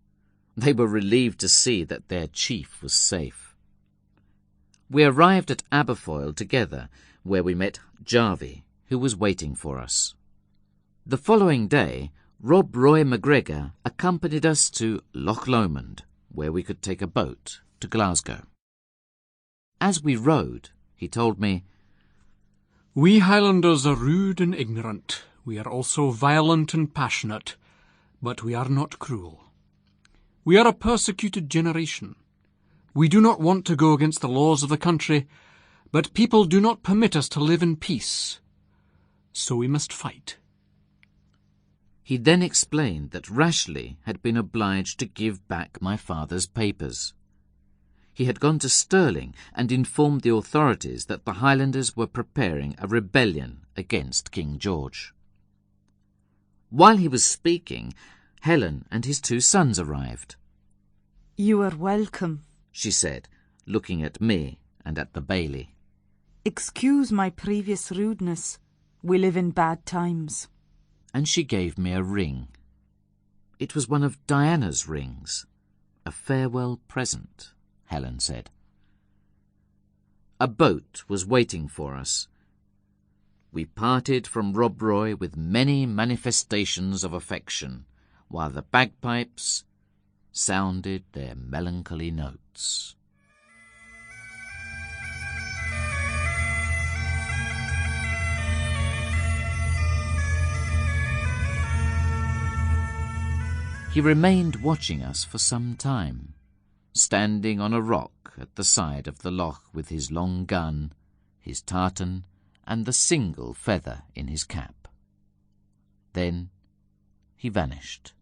They were relieved to see that their chief was safe. We arrived at Aberfoyle together, where we met Jarvie, who was waiting for us. The following day, Rob Roy MacGregor accompanied us to Loch Lomond, where we could take a boat to Glasgow. As we rode, he told me, "We Highlanders are rude and ignorant. We are also violent and passionate, but we are not cruel. We are a persecuted generation. We do not want to go against the laws of the country, but people do not permit us to live in peace. So we must fight. He then explained that Rashleigh had been obliged to give back my father's papers. He had gone to Stirling and informed the authorities that the Highlanders were preparing a rebellion against King George. While he was speaking, Helen and his 2 sons arrived. "You are welcome," she said, looking at me and at the bailey. "Excuse my previous rudeness. We live in bad times." And she gave me a ring. It was one of Diana's rings, a farewell present, Helen said. A boat was waiting for us. We parted from Robbery with many manifestations of affection, while the bagpipes sounded their melancholy notes. He remained watching us for some time, standing on a rock at the side of the loch with his long gun, his tartan, and the single feather in his cap. Then he vanished.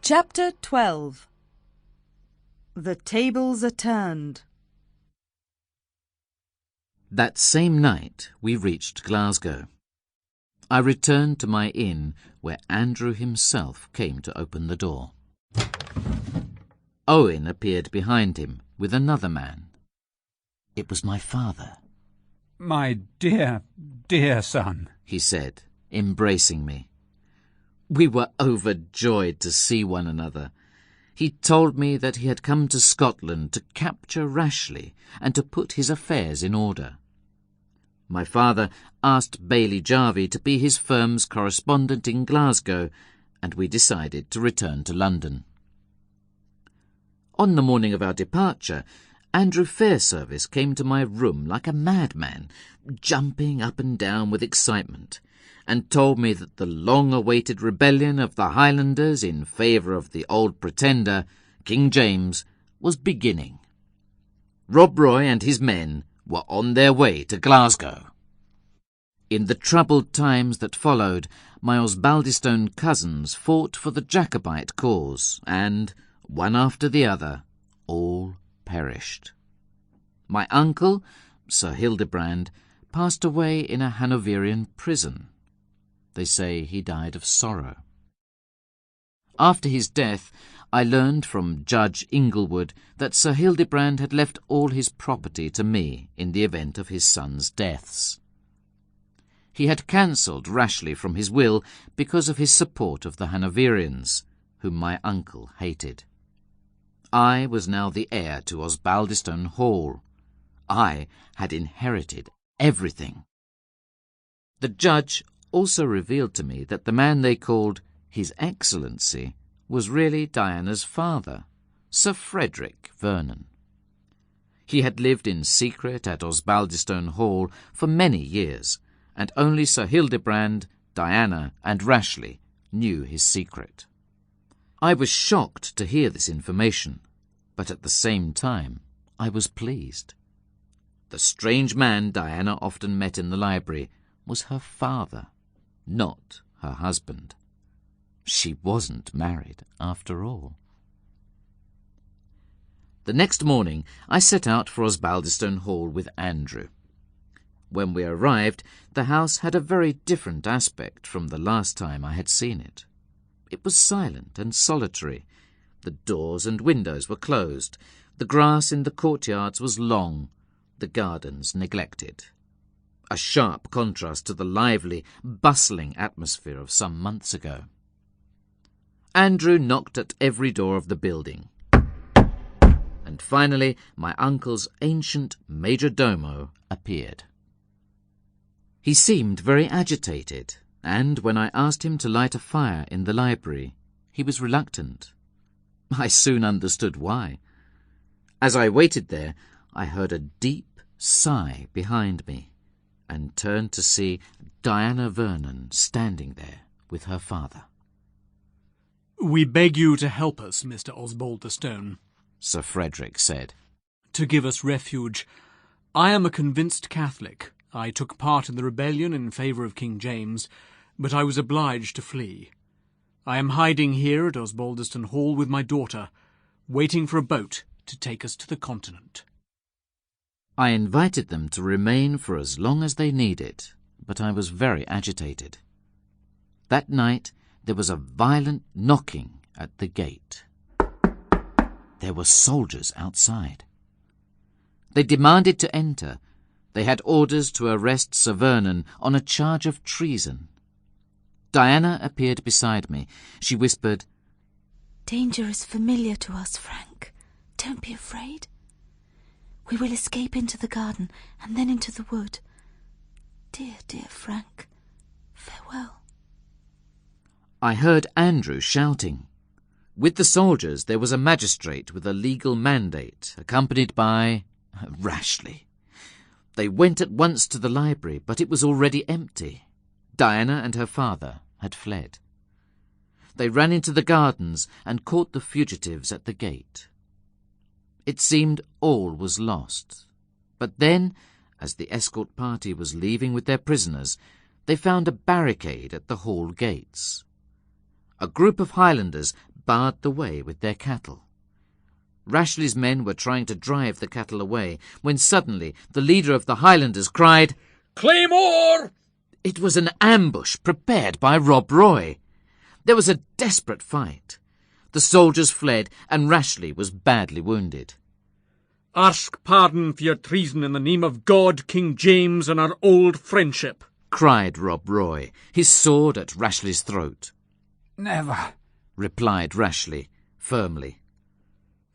Chapter 12. The tables are turned. That same night we reached Glasgow. I returned to my inn, where Andrew himself came to open the door. Owen appeared behind him with another man. It was my father. "My dear, dear son," he said, embracing me. We were overjoyed to see one another. He told me that he had come to Scotland to capture Rashleigh and to put his affairs in order. My father asked Bailey Jarvie to be his firm's correspondent in Glasgow, and we decided to return to London. On the morning of our departure, Andrew Fairservice came to my room like a madman, jumping up and down with excitement, and told me that the long-awaited rebellion of the Highlanders in favour of the old pretender, King James, was beginning. Rob Roy and his men were on their way to Glasgow. In the troubled times that followed, my Osbaldistone cousins fought for the Jacobite cause, and, one after the other, all perished. My uncle, Sir Hildebrand, passed away in a Hanoverian prison. They say he died of sorrow. After his death, I learned from Judge Inglewood that Sir Hildebrand had left all his property to me in the event of his sons' deaths. He had cancelled Rashleigh from his will because of his support of the Hanoverians, whom my uncle hated. I was now the heir to Osbaldistone Hall. I had inherited everything. The judge also revealed to me that the man they called His Excellency was really Diana's father, Sir Frederick Vernon. He had lived in secret at Osbaldistone Hall for many years, and only Sir Hildebrand, Diana, and Rashleigh knew his secret. I was shocked to hear this information, but at the same time I was pleased. The strange man Diana often met in the library was her father, not her husband. She wasn't married, after all. The next morning I set out for Osbaldistone Hall with Andrew. When we arrived, the house had a very different aspect from the last time I had seen it. It was silent and solitary. The doors and windows were closed. The grass in the courtyards was long, the gardens neglected. A sharp contrast to the lively, bustling atmosphere of some months ago. Andrew knocked at every door of the building. And finally, my uncle's ancient major domo appeared. He seemed very agitated, and when I asked him to light a fire in the library, he was reluctant. I soon understood why. As I waited there, I heard a deep sigh behind me and turned to see Diana Vernon standing there with her father. "We beg you to help us, Mr. Osbaldistone," Sir Frederick said. "to give us refuge. I am a convinced Catholic. I took part in the rebellion in favour of King James, but I was obliged to flee. I am hiding here at Osbaldistone Hall with my daughter, waiting for a boat to take us to the continent." I invited them to remain for as long as they needed, but I was very agitated. That night there was a violent knocking at the gate. There were soldiers outside. They demanded to enter. They had orders to arrest Sir Vernon on a charge of treason. Diana appeared beside me. She whispered, "Danger is familiar to us, Frank. Don't be afraid. We will escape into the garden and then into the wood. Dear, dear Frank, farewell." I heard Andrew shouting. With the soldiers there was a magistrate with a legal mandate, accompanied by Rashleigh. They went at once to the library, but it was already empty. Diana and her father had fled. They ran into the gardens and caught the fugitives at the gate. It seemed all was lost. But then, as the escort party was leaving with their prisoners, they found a barricade at the hall gates. A group of Highlanders barred the way with their cattle. Rashleigh's men were trying to drive the cattle away, when suddenly the leader of the Highlanders cried, "Claymore!" It was an ambush prepared by Rob Roy. There was a desperate fight. The soldiers fled, and Rashleigh was badly wounded. "Ask pardon for your treason in the name of God, King James, and our old friendship," cried Rob Roy, his sword at Rashleigh's throat. "Never," replied Rashleigh firmly.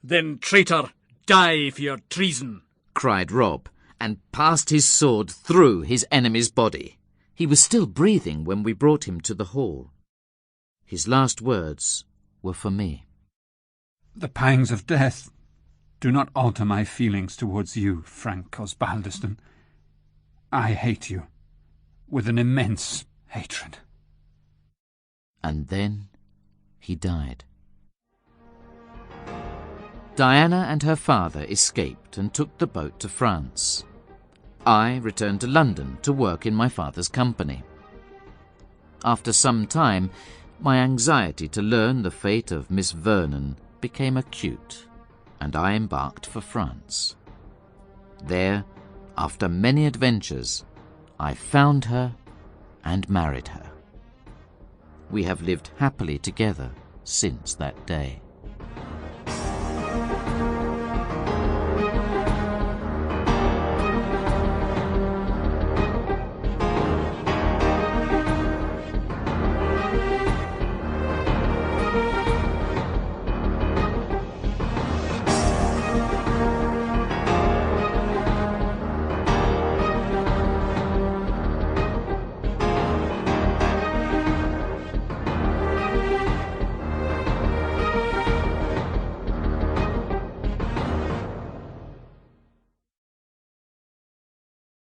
"Then, traitor, die for your treason," cried Rob, and passed his sword through his enemy's body. He was still breathing when we brought him to the hall. His last words were for me. "The pangs of death do not alter my feelings towards you, Frank Osbaldistone. I hate you with an immense hatred." And then he died. Diana and her father escaped and took the boat to France. I returned to London to work in my father's company. After some time, my anxiety to learn the fate of Miss Vernon became acute, and I embarked for France. There, after many adventures, I found her and married her. We have lived happily together since that day.